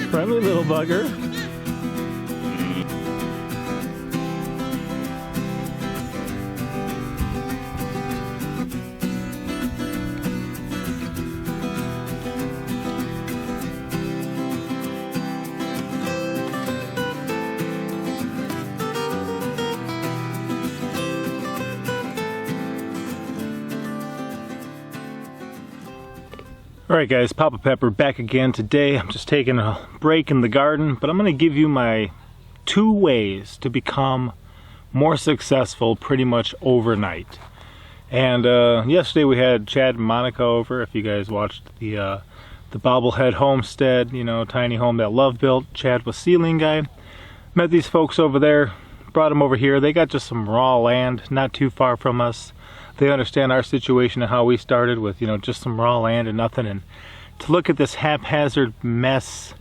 Friendly little bugger. Alright guys, Papa Pepper back again today. I'm just taking a break in the garden, but I'm going to give you my 2 ways to become more successful pretty much overnight. And yesterday we had Chad and Monica over. If you guys watched the bobblehead homestead, you know, tiny home that Love built. Chad was ceiling guy. Met these folks over there, brought them over here. They got just some raw land not too far from us. They understand our situation and how we started with, you know, just some raw land and nothing. And to look at this haphazard mess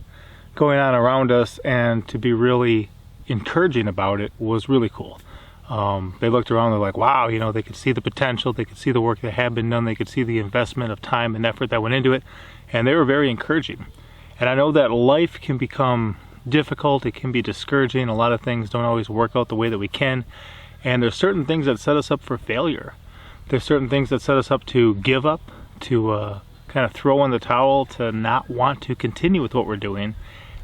going on around us and to be really encouraging about it was really cool. They looked around, they're like, wow, you know, they could see the potential, they could see the work that had been done, they could see the investment of time and effort that went into it, and they were very encouraging. And I know that life can become difficult, it can be discouraging, a lot of things don't always work out the way that we can, and there's certain things that set us up for failure. There's certain things that set us up to give up, to kind of throw in the towel, to not want to continue with what we're doing.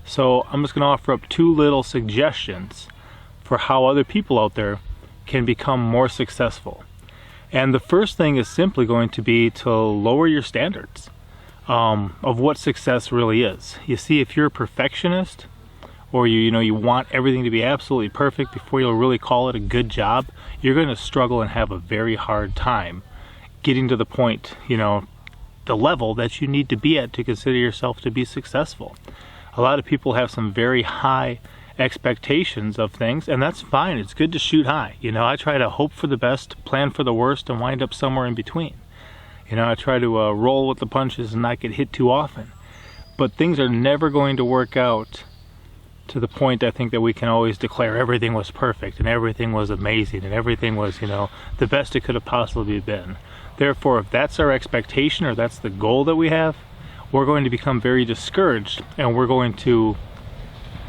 So I'm just going to offer up 2 little suggestions for how other people out there can become more successful. And the first thing is simply going to be to lower your standards of what success really is. You see, if you're a perfectionist, or you want everything to be absolutely perfect before you'll really call it a good job, you're going to struggle and have a very hard time getting to the point, the level that you need to be at to consider yourself to be successful. A lot of people have some very high expectations of things, and that's fine. It's good to shoot high. I try to hope for the best, plan for the worst, and wind up somewhere in between. I try to roll with the punches and not get hit too often. But things are never going to work out to the point, I think, that we can always declare everything was perfect and everything was amazing and everything was, the best it could have possibly been. Therefore, if that's our expectation or that's the goal that we have, we're going to become very discouraged, and we're going to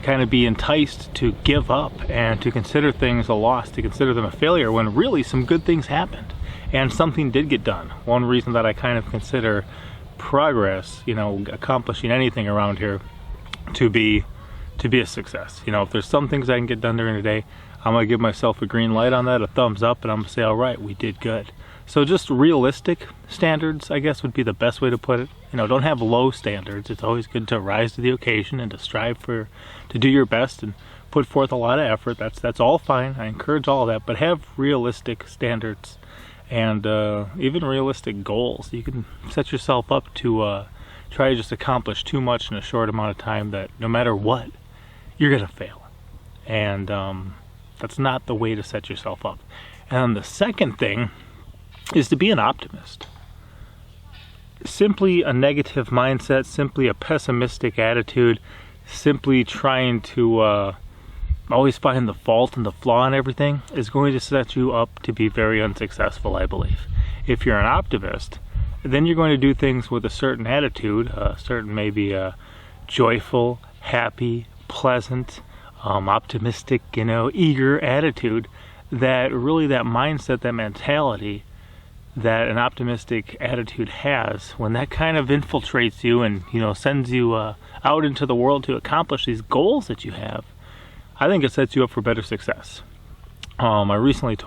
kind of be enticed to give up and to consider things a loss, to consider them a failure, when really some good things happened and something did get done. One reason that I kind of consider progress, accomplishing anything around here, to be a success. If there's some things I can get done during the day, I'm going to give myself a green light on that, a thumbs up, and I'm going to say, all right, we did good. So just realistic standards, I guess, would be the best way to put it. Don't have low standards. It's always good to rise to the occasion and to strive to do your best and put forth a lot of effort. That's all fine. I encourage all of that, but have realistic standards and even realistic goals. You can set yourself up to try to just accomplish too much in a short amount of time, that no matter what, you're going to fail. And that's not the way to set yourself up. And the second thing is to be an optimist. Simply a negative mindset, simply a pessimistic attitude, simply trying to always find the fault and the flaw in everything is going to set you up to be very unsuccessful, I believe. If you're an optimist, then you're going to do things with a certain attitude, a certain maybe joyful, happy, pleasant, optimistic, eager attitude, that really that mindset, that mentality that an optimistic attitude has, when that kind of infiltrates you and, sends you out into the world to accomplish these goals that you have, I think it sets you up for better success. I recently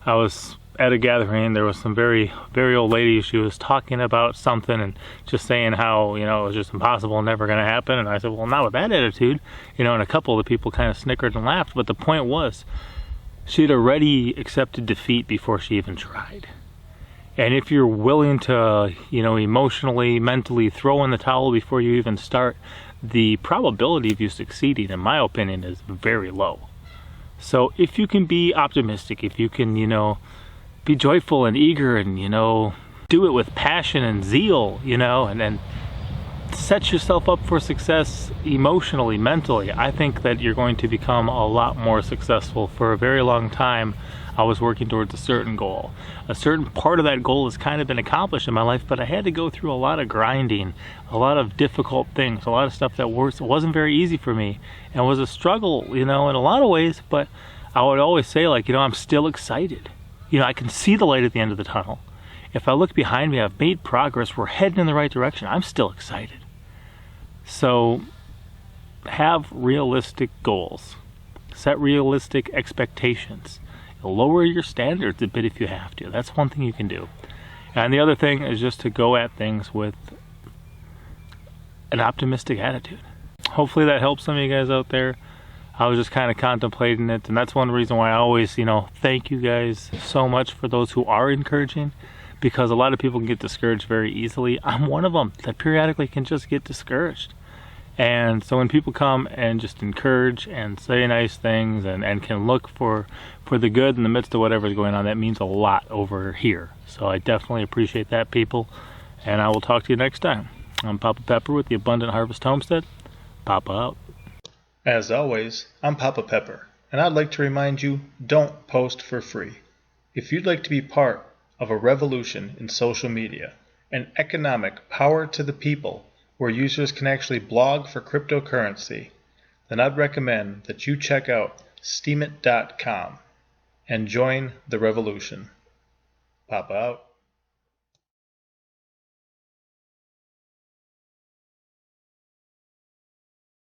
I was at a gathering, there was some very, very old lady. She was talking about something and just saying how, it was just impossible and never going to happen. And I said, well, not with that attitude. And a couple of the people kind of snickered and laughed. But the point was, she'd already accepted defeat before she even tried. And if you're willing to, emotionally, mentally throw in the towel before you even start, the probability of you succeeding, in my opinion, is very low. So if you can be optimistic, if you can, be joyful and eager and, do it with passion and zeal, and then set yourself up for success emotionally, mentally, I think that you're going to become a lot more successful for a very long time. I was working towards a certain goal. A certain part of that goal has kind of been accomplished in my life, but I had to go through a lot of grinding, a lot of difficult things, a lot of stuff that wasn't very easy for me, and was a struggle, in a lot of ways, but I would always say, I'm still excited. I can see the light at the end of the tunnel. If I look behind me, I've made progress, we're heading in the right direction, I'm still excited. So, have realistic goals. Set realistic expectations. Lower your standards a bit if you have to. That's one thing you can do. And the other thing is just to go at things with an optimistic attitude. Hopefully that helps some of you guys out there. I was just kind of contemplating it, and that's one reason why I always, thank you guys so much for those who are encouraging, because a lot of people can get discouraged very easily. I'm one of them that periodically can just get discouraged. And so when people come and just encourage and say nice things and can look for the good in the midst of whatever's going on, that means a lot over here. So I definitely appreciate that, people. And I will talk to you next time. I'm Papa Pepper with the Abundant Harvest Homestead. Papa out. As always, I'm Papa Pepper, and I'd like to remind you, don't post for free. If you'd like to be part of a revolution in social media, an economic power to the people, where users can actually blog for cryptocurrency, then I'd recommend that you check out steemit.com and join the revolution. Papa out.